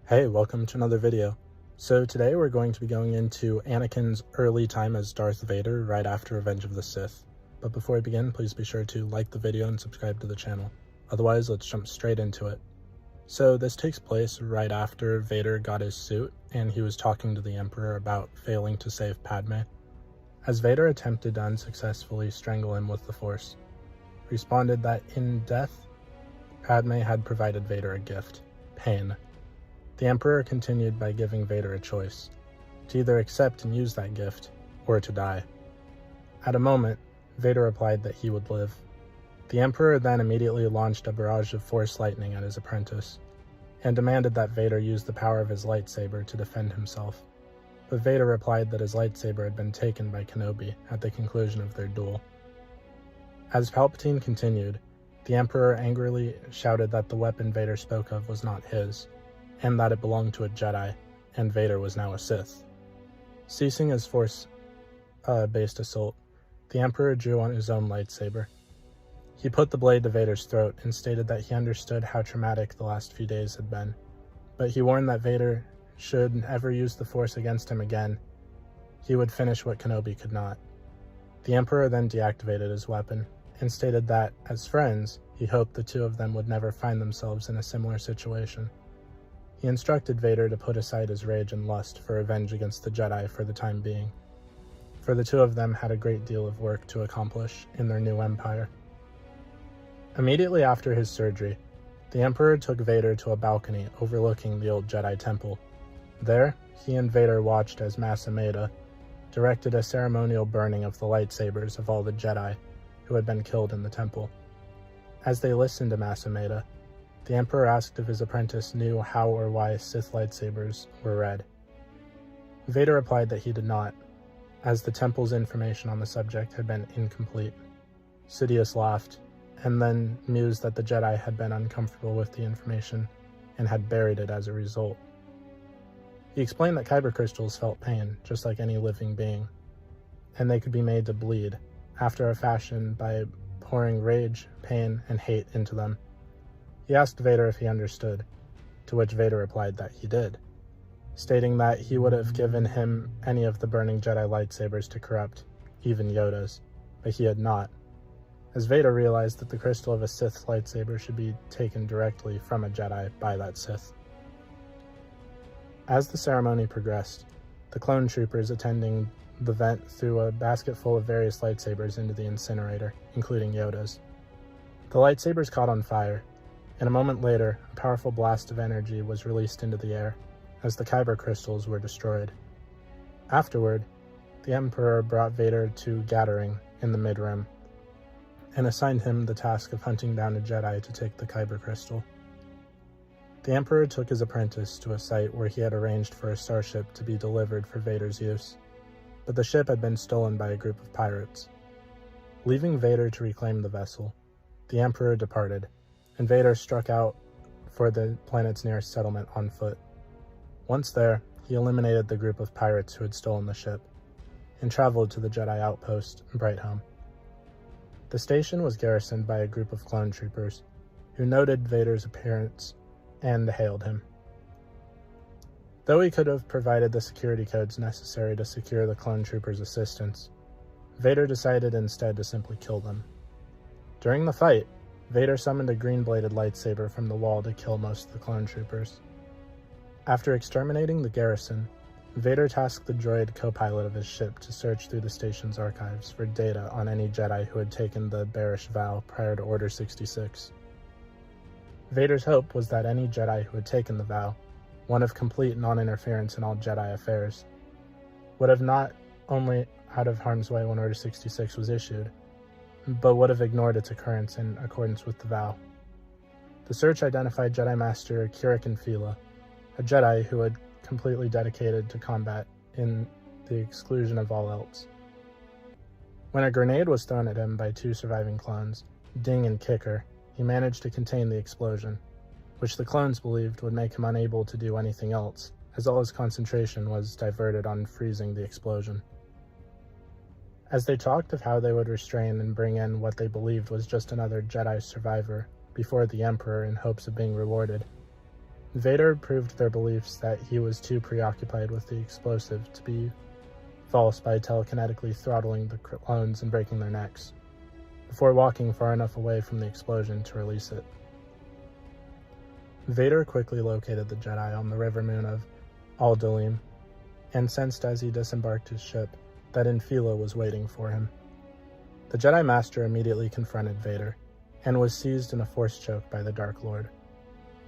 Hey, welcome to another video. So today we're going to be going into Anakin's early time as Darth Vader right after Revenge of the Sith. But before we begin, please be sure to like the video and subscribe to the channel. Otherwise, let's jump straight into it. So this takes place right after Vader got his suit and he was talking to the Emperor about failing to save Padme, as Vader attempted to unsuccessfully strangle him with the Force. He responded that in death, Padme had provided Vader a gift, pain. The Emperor continued by giving Vader a choice, to either accept and use that gift, or to die. At a moment, Vader replied that he would live. The Emperor then immediately launched a barrage of Force lightning at his apprentice, and demanded that Vader use the power of his lightsaber to defend himself. But Vader replied that his lightsaber had been taken by Kenobi at the conclusion of their duel. As Palpatine continued, the Emperor angrily shouted that the weapon Vader spoke of was not his, and that it belonged to a Jedi, and Vader was now a Sith. Ceasing his Force-based assault, the Emperor drew on his own lightsaber. He put the blade to Vader's throat and stated that he understood how traumatic the last few days had been, but he warned that Vader should ever use the Force against him again, he would finish what Kenobi could not. The Emperor then deactivated his weapon, and stated that, as friends, he hoped the two of them would never find themselves in a similar situation. He instructed Vader to put aside his rage and lust for revenge against the Jedi for the time being, for the two of them had a great deal of work to accomplish in their new empire. Immediately after his surgery, the Emperor took Vader to a balcony overlooking the old Jedi temple. There, he and Vader watched as Mas Amedda directed a ceremonial burning of the lightsabers of all the Jedi who had been killed in the temple. As they listened to Mas Amedda, the Emperor asked if his apprentice knew how or why Sith lightsabers were red. Vader replied that he did not, as the temple's information on the subject had been incomplete. Sidious laughed, and then mused that the Jedi had been uncomfortable with the information and had buried it as a result. He explained that kyber crystals felt pain, just like any living being, and they could be made to bleed, after a fashion by pouring rage, pain, and hate into them. He asked Vader if he understood, to which Vader replied that he did, stating that he would have given him any of the burning Jedi lightsabers to corrupt, even Yoda's, but he had not, as Vader realized that the crystal of a Sith lightsaber should be taken directly from a Jedi by that Sith. As the ceremony progressed, the clone troopers attending the vent threw a basket full of various lightsabers into the incinerator, including Yoda's. The lightsabers caught on fire, and a moment later, a powerful blast of energy was released into the air, as the kyber crystals were destroyed. Afterward, the Emperor brought Vader to Gathering in the mid-rim, and assigned him the task of hunting down a Jedi to take the kyber crystal. The Emperor took his apprentice to a site where he had arranged for a starship to be delivered for Vader's use, but the ship had been stolen by a group of pirates. Leaving Vader to reclaim the vessel, the Emperor departed, and Vader struck out for the planet's nearest settlement on foot. Once there, he eliminated the group of pirates who had stolen the ship, and traveled to the Jedi outpost, Brighthelm. The station was garrisoned by a group of clone troopers, who noted Vader's appearance and hailed him. Though he could have provided the security codes necessary to secure the clone troopers' assistance, Vader decided instead to simply kill them. During the fight, Vader summoned a green-bladed lightsaber from the wall to kill most of the clone troopers. After exterminating the garrison, Vader tasked the droid co-pilot of his ship to search through the station's archives for data on any Jedi who had taken the bearish vow prior to Order 66. Vader's hope was that any Jedi who had taken the vow, one of complete non-interference in all Jedi affairs, would have not only out of harm's way when Order 66 was issued, but would have ignored its occurrence in accordance with the vow. The search identified Jedi Master Kirak Infila, a Jedi who had completely dedicated to combat in the exclusion of all else. When a grenade was thrown at him by two surviving clones, Ding and Kicker, he managed to contain the explosion, which the clones believed would make him unable to do anything else, as all his concentration was diverted on freezing the explosion. As they talked of how they would restrain and bring in what they believed was just another Jedi survivor before the Emperor in hopes of being rewarded, Vader proved their beliefs that he was too preoccupied with the explosive to be false by telekinetically throttling the clones and breaking their necks, before walking far enough away from the explosion to release it. Vader quickly located the Jedi on the river moon of Aldalim, and sensed as he disembarked his ship that Infila was waiting for him. The Jedi Master immediately confronted Vader, and was seized in a force choke by the Dark Lord.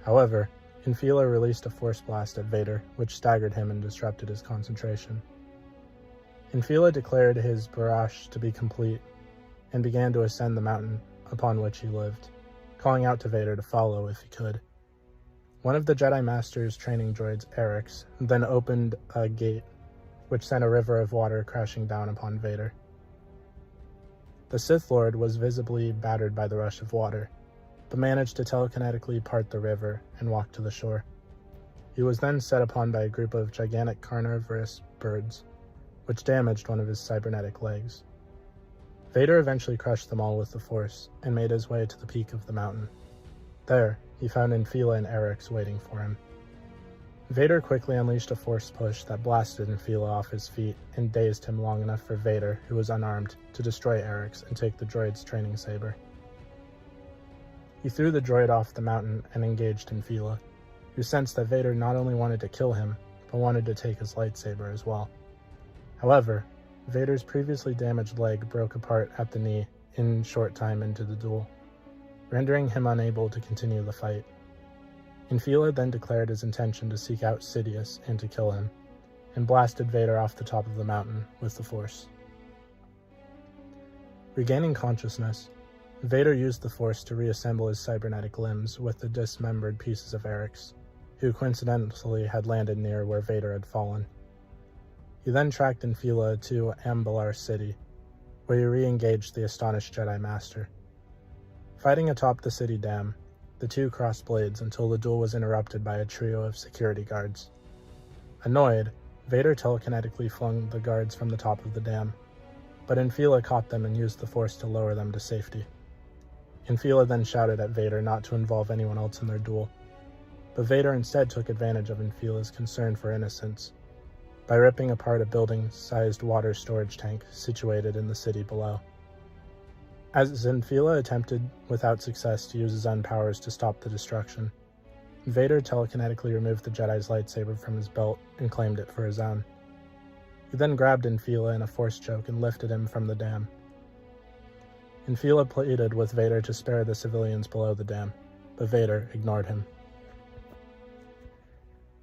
However, Infila released a force blast at Vader, which staggered him and disrupted his concentration. Infila declared his barrage to be complete, and began to ascend the mountain upon which he lived, calling out to Vader to follow if he could. One of the Jedi Master's training droids, Eric's, then opened a gate, which sent a river of water crashing down upon Vader. The Sith Lord was visibly battered by the rush of water, but managed to telekinetically part the river and walk to the shore. He was then set upon by a group of gigantic carnivorous birds, which damaged one of his cybernetic legs. Vader eventually crushed them all with the Force and made his way to the peak of the mountain. There, he found Infila and Eric's waiting for him. Vader quickly unleashed a force push that blasted Infila off his feet and dazed him long enough for Vader, who was unarmed, to destroy Eric's and take the droid's training saber. He threw the droid off the mountain and engaged Infila, who sensed that Vader not only wanted to kill him, but wanted to take his lightsaber as well. However, Vader's previously damaged leg broke apart at the knee in short time into the duel, rendering him unable to continue the fight. Infila then declared his intention to seek out Sidious and to kill him, and blasted Vader off the top of the mountain with the Force. Regaining consciousness, Vader used the Force to reassemble his cybernetic limbs with the dismembered pieces of Eric's, who coincidentally had landed near where Vader had fallen. He then tracked Infila to Ambalar City, where he re-engaged the astonished Jedi Master. Fighting atop the city dam, the two crossed blades until the duel was interrupted by a trio of security guards. Annoyed, Vader telekinetically flung the guards from the top of the dam, but Infila caught them and used the Force to lower them to safety. Infila then shouted at Vader not to involve anyone else in their duel, but Vader instead took advantage of Infila's concern for innocence by ripping apart a building-sized water storage tank situated in the city below. As Infila attempted without success to use his own powers to stop the destruction, Vader telekinetically removed the Jedi's lightsaber from his belt and claimed it for his own. He then grabbed Infila in a force choke and lifted him from the dam. Infila pleaded with Vader to spare the civilians below the dam, but Vader ignored him.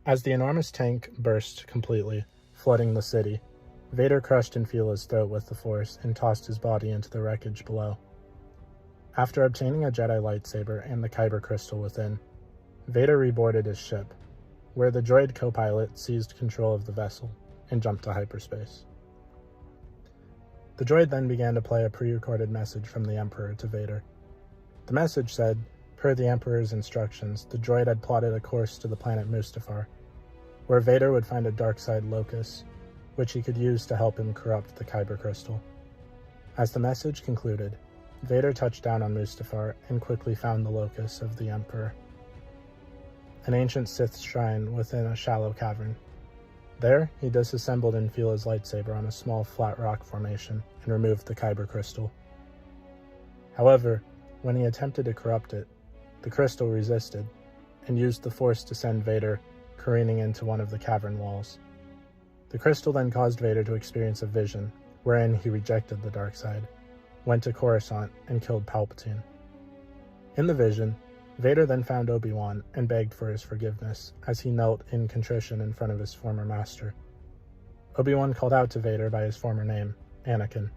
As the enormous tank burst completely, flooding the city, Vader crushed Infila's throat with the Force and tossed his body into the wreckage below. After obtaining a Jedi lightsaber and the kyber crystal within, Vader reboarded his ship, where the droid co-pilot seized control of the vessel and jumped to hyperspace. The droid then began to play a pre-recorded message from the Emperor to Vader. The message said, per the Emperor's instructions, the droid had plotted a course to the planet Mustafar, where Vader would find a dark side locus, which he could use to help him corrupt the kyber crystal. As the message concluded, Vader touched down on Mustafar and quickly found the locus of the Emperor, an ancient Sith shrine within a shallow cavern. There, he disassembled Infila's lightsaber on a small flat rock formation and removed the kyber crystal. However, when he attempted to corrupt it, the crystal resisted and used the Force to send Vader careening into one of the cavern walls. The crystal then caused Vader to experience a vision, wherein he rejected the dark side, went to Coruscant, and killed Palpatine. In the vision, Vader then found Obi-Wan and begged for his forgiveness, as he knelt in contrition in front of his former master. Obi-Wan called out to Vader by his former name, Anakin.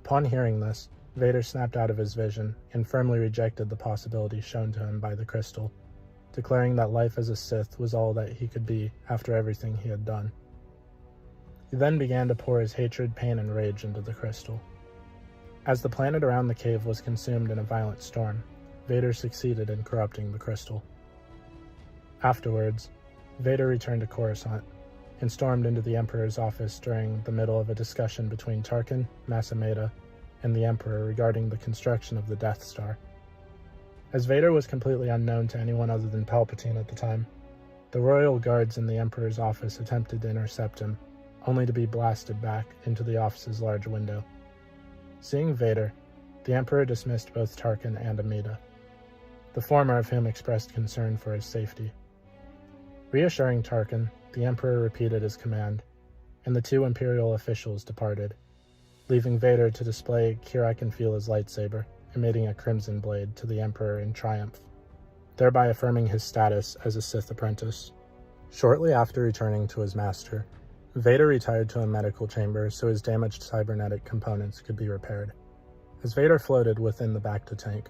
Upon hearing this, Vader snapped out of his vision and firmly rejected the possibility shown to him by the crystal, declaring that life as a Sith was all that he could be after everything he had done. He then began to pour his hatred, pain, and rage into the crystal. As the planet around the cave was consumed in a violent storm, Vader succeeded in corrupting the crystal. Afterwards, Vader returned to Coruscant and stormed into the Emperor's office during the middle of a discussion between Tarkin, Masameda, and the Emperor regarding the construction of the Death Star. As Vader was completely unknown to anyone other than Palpatine at the time, the royal guards in the Emperor's office attempted to intercept him, only to be blasted back into the office's large window. Seeing Vader, the Emperor dismissed both Tarkin and Amida, the former of whom expressed concern for his safety. Reassuring Tarkin, the Emperor repeated his command, and the two Imperial officials departed, leaving Vader to display Kirak Infila's lightsaber, emitting a crimson blade to the Emperor in triumph, thereby affirming his status as a Sith apprentice. Shortly after returning to his master, Vader retired to a medical chamber so his damaged cybernetic components could be repaired. As Vader floated within the bacta tank,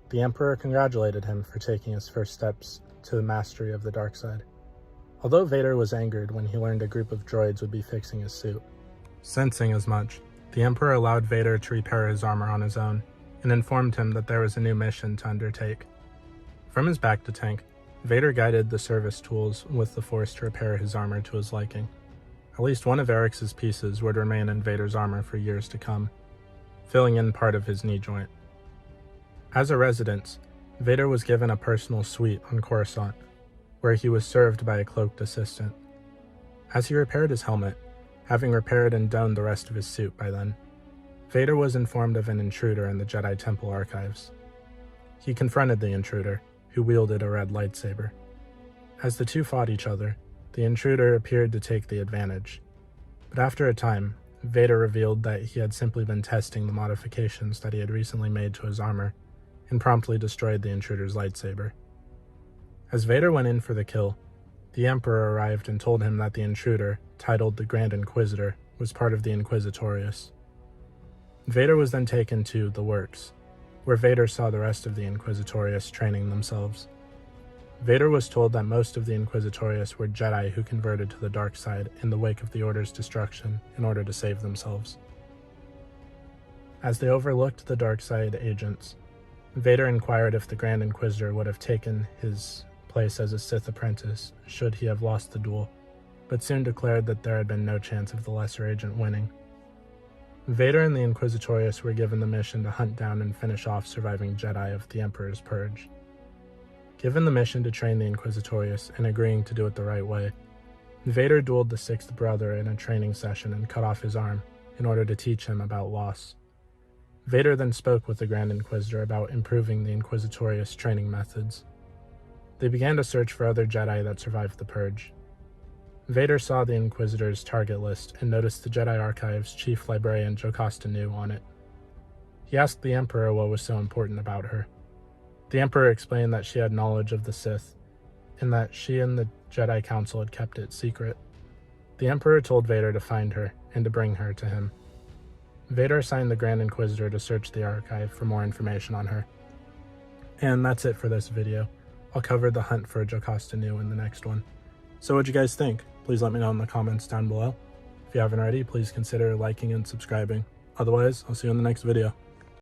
the Emperor congratulated him for taking his first steps to the mastery of the dark side. Although Vader was angered when he learned a group of droids would be fixing his suit. Sensing as much, the Emperor allowed Vader to repair his armor on his own, and informed him that there was a new mission to undertake. From his bacta tank, Vader guided the service tools with the Force to repair his armor to his liking. At least one of Eric's pieces would remain in Vader's armor for years to come, filling in part of his knee joint. As a residence, Vader was given a personal suite on Coruscant, where he was served by a cloaked assistant. As he repaired his helmet, having repaired and donned the rest of his suit by then, Vader was informed of an intruder in the Jedi Temple archives. He confronted the intruder, who wielded a red lightsaber. As the two fought each other, the intruder appeared to take the advantage, but after a time, Vader revealed that he had simply been testing the modifications that he had recently made to his armor, and promptly destroyed the intruder's lightsaber. As Vader went in for the kill, the Emperor arrived and told him that the intruder, titled the Grand Inquisitor, was part of the Inquisitorius. Vader was then taken to the Works, where Vader saw the rest of the Inquisitorius training themselves. Vader was told that most of the Inquisitorius were Jedi who converted to the dark side in the wake of the Order's destruction in order to save themselves. As they overlooked the dark side agents, Vader inquired if the Grand Inquisitor would have taken his place as a Sith apprentice should he have lost the duel, but soon declared that there had been no chance of the lesser agent winning. Vader and the Inquisitorius were given the mission to hunt down and finish off surviving Jedi of the Emperor's Purge. Given the mission to train the Inquisitorius and agreeing to do it the right way, Vader dueled the sixth brother in a training session and cut off his arm in order to teach him about loss. Vader then spoke with the Grand Inquisitor about improving the Inquisitorius training methods. They began to search for other Jedi that survived the Purge. Vader saw the Inquisitor's target list and noticed the Jedi Archive's chief librarian Jocasta Nu on it. He asked the Emperor what was so important about her. The Emperor explained that she had knowledge of the Sith, and that she and the Jedi Council had kept it secret. The Emperor told Vader to find her and to bring her to him. Vader assigned the Grand Inquisitor to search the archive for more information on her. And that's it for this video. I'll cover the hunt for Jocasta Nu in the next one. So what'd you guys think? Please let me know in the comments down below. If you haven't already, please consider liking and subscribing. Otherwise, I'll see you in the next video.